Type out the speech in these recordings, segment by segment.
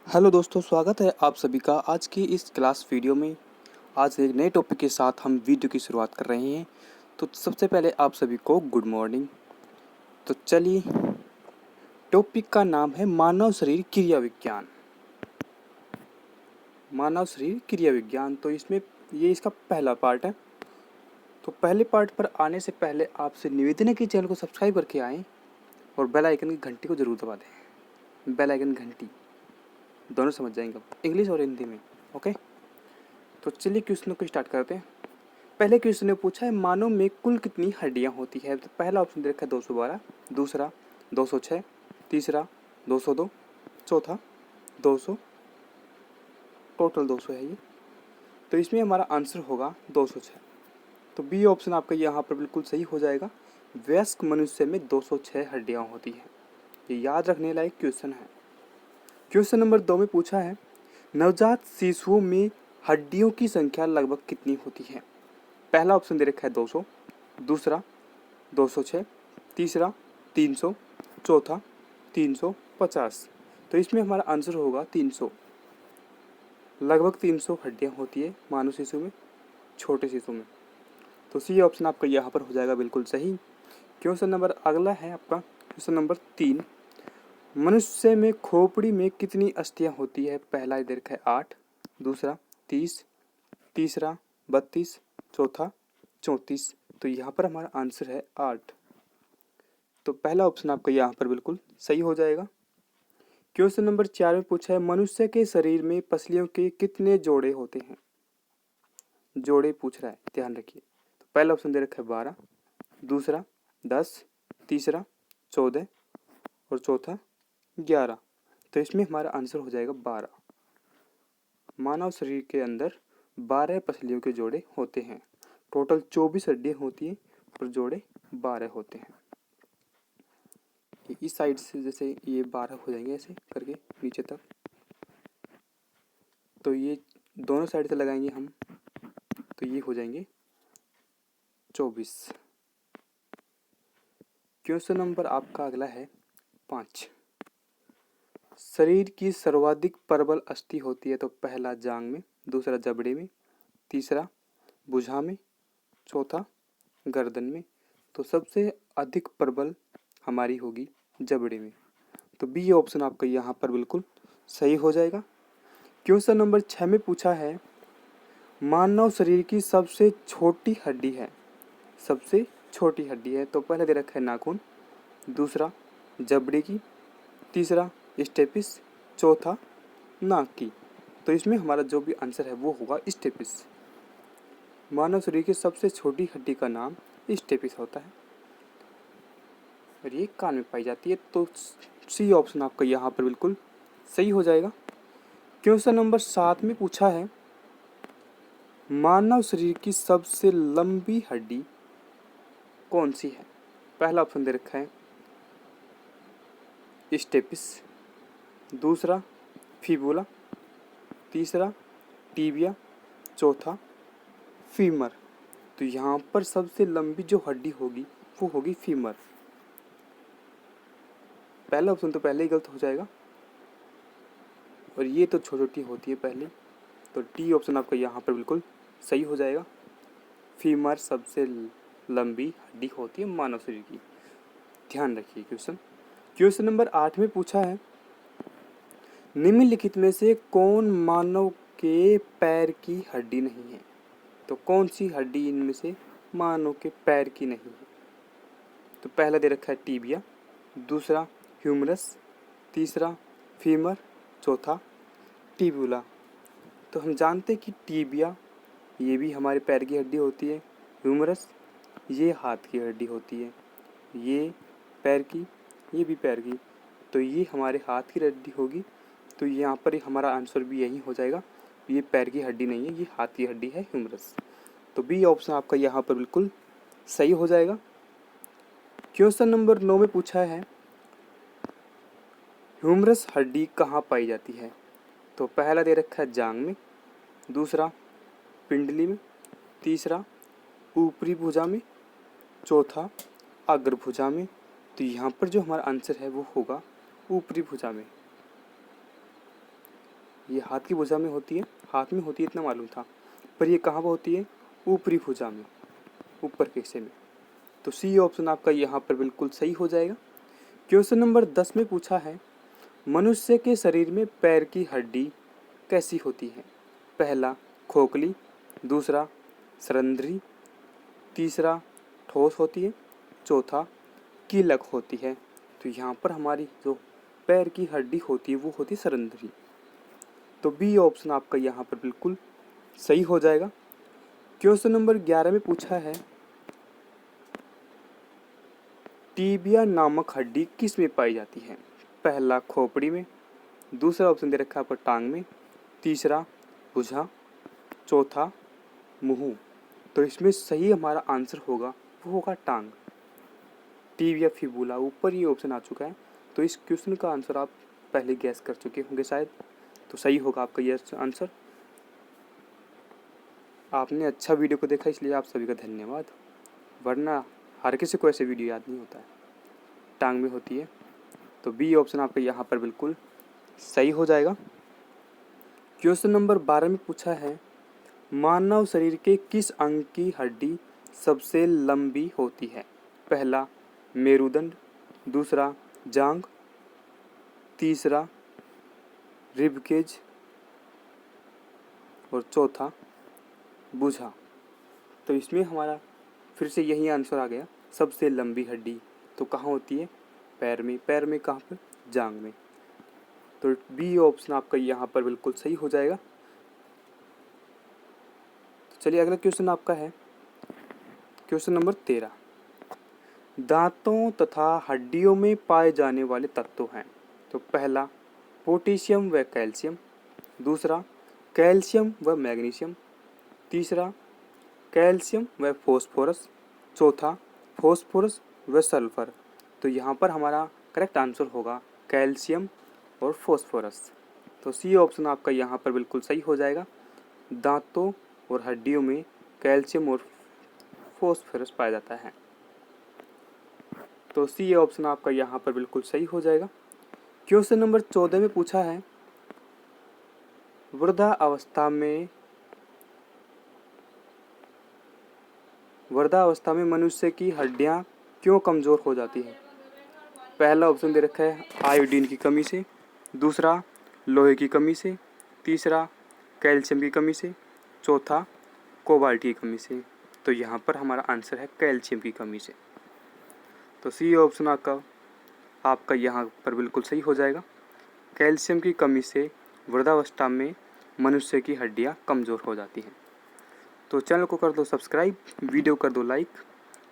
Hello दोस्तों, स्वागत है आप सभी का आज की इस क्लास वीडियो में। आज एक नए टॉपिक के साथ हम वीडियो की शुरुआत कर रहे हैं। तो सबसे पहले आप सभी को गुड मॉर्निंग। तो चलिए, टॉपिक का नाम है मानव शरीर क्रिया विज्ञान। मानव शरीर क्रिया विज्ञान, तो इसमें ये इसका पहला पार्ट है। तो पहले पार्ट पर आने से पहले आपसे निवेदन है कि चैनल को सब्सक्राइब करके आएँ और बेल आइकन की घंटी को ज़रूर दबा दें। बेल आइकन घंटी दोनों समझ जाएंगे, इंग्लिश और हिंदी में। ओके, तो चलिए क्वेश्चन को स्टार्ट करते हैं। पहले क्वेश्चन ने पूछा है मानव में कुल कितनी हड्डियां होती है। तो पहला ऑप्शन दे रखा है 212, दूसरा 206, तीसरा 202, चौथा 200, टोटल 200 है ये। तो इसमें हमारा आंसर होगा 206। तो बी ऑप्शन आपका यहाँ पर बिल्कुल सही हो जाएगा। वयस्क मनुष्य में 206 हड्डियां होती है। ये याद रखने लायक क्वेश्चन है। क्वेश्चन नंबर 2 में पूछा है नवजात शिशुओं में हड्डियों की संख्या लगभग कितनी होती है। पहला ऑप्शन दे रखा है 200, दूसरा 206, तीसरा 300, चौथा 350। तो इसमें हमारा आंसर होगा 300। लगभग 300 हड्डियां होती है मानव शिशु में, छोटे शिशु में। तो सी ऑप्शन आपका यहाँ पर हो जाएगा बिल्कुल सही। क्वेश्चन नंबर अगला है आपका क्वेश्चन नंबर 3। मनुष्य में खोपड़ी में कितनी अस्थियां होती है। पहला इधर रखा है 8, दूसरा 30, तीसरा 32, चौथा 34। तो यहाँ पर हमारा आंसर है 8। तो पहला ऑप्शन आपका यहाँ पर बिल्कुल सही हो जाएगा। क्वेश्चन नंबर 4 में पूछा है मनुष्य के शरीर में पसलियों के कितने जोड़े होते हैं। जोड़े पूछ रहा है, ध्यान रखिए। तो पहला ऑप्शन दे रखा है 12, दूसरा 10, तीसरा 14 और चौथा 11। तो इसमें हमारा आंसर हो जाएगा 12। मानव शरीर के अंदर 12 पसलियों के जोड़े होते हैं। टोटल 24 हड्डियां होती हैं और जोड़े 12 होते हैं। इस साइड से जैसे ये 12 हो जाएंगे ऐसे करके नीचे तक। तो ये दोनों साइड से लगाएंगे हम, तो ये हो जाएंगे 24। क्वेश्चन नंबर आपका अगला है 5। शरीर की सर्वाधिक प्रबल अस्थि होती है। तो पहला जांग में, दूसरा जबड़े में, तीसरा भुजा में, चौथा गर्दन में। तो सबसे अधिक प्रबल हमारी होगी जबड़े में। तो बी ऑप्शन आपका यहाँ पर बिल्कुल सही हो जाएगा। क्वेश्चन नंबर 6 में पूछा है मानव शरीर की सबसे छोटी हड्डी है। सबसे छोटी हड्डी है। तो पहले दे रखा है नाखून, दूसरा जबड़े की, तीसरा स्टेपिस, चौथा नाक की। तो इसमें हमारा जो भी आंसर है वो होगा स्टेपिस। मानव शरीर की सबसे छोटी हड्डी का नाम स्टेपिस होता है और ये कान में पाई जाती है। तो सी ऑप्शन आपका यहाँ पर बिल्कुल सही हो जाएगा। क्वेश्चन नंबर 7 में पूछा है मानव शरीर की सबसे लंबी हड्डी कौन सी है। पहला ऑप्शन दे रखा है स्टेपिस, दूसरा फिबुला, तीसरा टीबिया, चौथा फीमर। तो यहाँ पर सबसे लंबी जो हड्डी होगी वो होगी फीमर। पहला ऑप्शन तो पहले ही गलत हो जाएगा और ये तो छोटी होती है पहले। तो डी ऑप्शन आपका यहाँ पर बिल्कुल सही हो जाएगा। फीमर सबसे लंबी हड्डी होती है मानव शरीर की। ध्यान रखिए। क्वेश्चन नंबर 8 में पूछा है निम्नलिखित में से कौन मानव के पैर की हड्डी नहीं है। तो कौन सी हड्डी इनमें से मानव के पैर की नहीं है। तो पहला दे रखा है टीबिया, दूसरा ह्यूमरस, तीसरा फीमर, चौथा टिब्यूला। तो हम जानते हैं कि टीबिया ये भी हमारे पैर की हड्डी होती है, ह्यूमरस ये हाथ की हड्डी होती है, ये पैर की, ये भी पैर की। तो ये हमारे हाथ की हड्डी होगी। तो यहाँ पर हमारा आंसर भी यही हो जाएगा। ये पैर की हड्डी नहीं है, ये हाथ की हड्डी है ह्यूमरस। तो बी ऑप्शन आपका यहाँ पर बिल्कुल सही हो जाएगा। क्वेश्चन नंबर 9 में पूछा है ह्यूमरस हड्डी कहाँ पाई जाती है। तो पहला दे रखा है जांग में, दूसरा पिंडली में, तीसरा ऊपरी भुजा में, चौथा अग्र भुजा में। तो यहाँ पर जो हमारा आंसर है वो होगा ऊपरी भुजा में। ये हाथ की भुजा में होती है, हाथ में होती है इतना मालूम था, पर ये कहाँ पर होती है? ऊपरी भुजा में, ऊपर के हिस्से में। तो सी ऑप्शन आपका यहाँ पर बिल्कुल सही हो जाएगा। क्वेश्चन नंबर 10 में पूछा है, मनुष्य के शरीर में पैर की हड्डी कैसी होती है? पहला खोखली, दूसरा सरंध्री, तीसरा ठोस होती है, चौथा कीलक होती है। तो यहाँ पर हमारी जो पैर की हड्डी होती है वो होती है सरंध्री। तो बी ऑप्शन आपका यहाँ पर बिल्कुल सही हो जाएगा। क्वेश्चन नंबर 11 में पूछा है, टीबिया नामक हड्डी किस में पाई जाती है? पहला खोपड़ी में, दूसरा ऑप्शन दे रखा है आपको टांग में, तीसरा भुजा, चौथा मुंह। तो इसमें सही हमारा आंसर होगा वो होगा टांग, टीबिया फिबुला, ऊपर ये ऑप्शन आ चुका है। तो इस क्वेश्चन का आंसर आप पहले गैस कर चुके होंगे शायद, तो सही होगा आपका ये आंसर। आपने अच्छा वीडियो को देखा इसलिए आप सभी का धन्यवाद, वरना हर किसी को ऐसे वीडियो याद नहीं होता है। टांग में होती है, तो बी ऑप्शन आपका यहाँ पर बिल्कुल सही हो जाएगा। क्वेश्चन नंबर 12 में पूछा है, मानव शरीर के किस अंग की हड्डी सबसे लंबी होती है? पहला मेरुदंड, दूसरा जांघ, तीसरा रिबकेज और चौथा भुजा। तो इसमें हमारा फिर से यही आंसर आ गया, सबसे लंबी हड्डी तो कहाँ होती है? पैर में। पैर में कहाँ पर? जांघ में। तो बी ऑप्शन आपका यहाँ पर बिल्कुल सही हो जाएगा। तो चलिए अगला क्वेश्चन आपका है क्वेश्चन नंबर 13, दांतों तथा हड्डियों में पाए जाने वाले तत्व हैं। तो पहला पोटेशियम व कैल्शियम, दूसरा कैल्शियम व मैग्नीशियम, तीसरा कैल्शियम व फॉस्फोरस, चौथा फॉस्फोरस व सल्फर। तो यहाँ पर हमारा करेक्ट आंसर होगा कैल्शियम और फॉस्फोरस। तो सी ऑप्शन आपका यहाँ पर बिल्कुल सही हो जाएगा। दांतों और हड्डियों में कैल्शियम और फॉस्फोरस पाया जाता है। तो सी ऑप्शन आपका यहाँ पर बिल्कुल सही हो जाएगा। क्वेश्चन नंबर 14 में पूछा है, वृद्धावस्था में मनुष्य की हड्डियाँ क्यों कमज़ोर हो जाती हैं? पहला ऑप्शन दे रखा है आयोडीन की कमी से, दूसरा लोहे की कमी से, तीसरा कैल्शियम की कमी से, चौथा कोबाल्ट की कमी से। तो यहाँ पर हमारा आंसर है कैल्शियम की कमी से। तो सी ऑप्शन आपका यहाँ पर बिल्कुल सही हो जाएगा। कैल्शियम की कमी से वृद्धावस्था में मनुष्य की हड्डियाँ कमज़ोर हो जाती हैं। तो चैनल को कर दो सब्सक्राइब, वीडियो कर दो लाइक।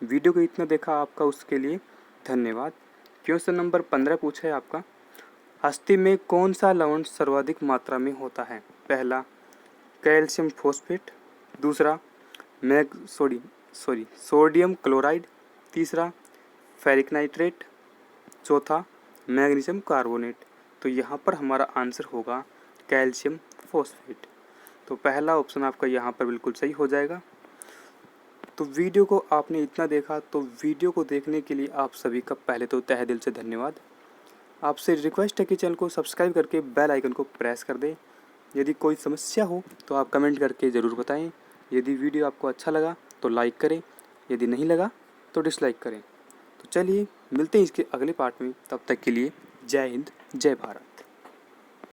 वीडियो को इतना देखा आपका उसके लिए धन्यवाद। क्वेश्चन नंबर 15 पूछा है आपका, अस्थि में कौन सा लवण सर्वाधिक मात्रा में होता है? पहला कैल्शियम फॉस्फेट, दूसरा सोडियम क्लोराइड, तीसरा फेरिक नाइट्रेट, चौथा मैग्नीशियम कार्बोनेट। तो यहाँ पर हमारा आंसर होगा कैल्शियम फॉस्फेट। तो पहला ऑप्शन आपका यहाँ पर बिल्कुल सही हो जाएगा। तो वीडियो को आपने इतना देखा, तो वीडियो को देखने के लिए आप सभी का पहले तो तहे दिल से धन्यवाद। आपसे रिक्वेस्ट है कि चैनल को सब्सक्राइब करके बेल आइकन को प्रेस कर दें। यदि कोई समस्या हो तो आप कमेंट करके ज़रूर बताएं। यदि वीडियो आपको अच्छा लगा तो लाइक करें, यदि नहीं लगा तो डिसलाइक करें। तो चलिए मिलते हैं इसके अगले पार्ट में, तब तक के लिए जय हिंद जय भारत।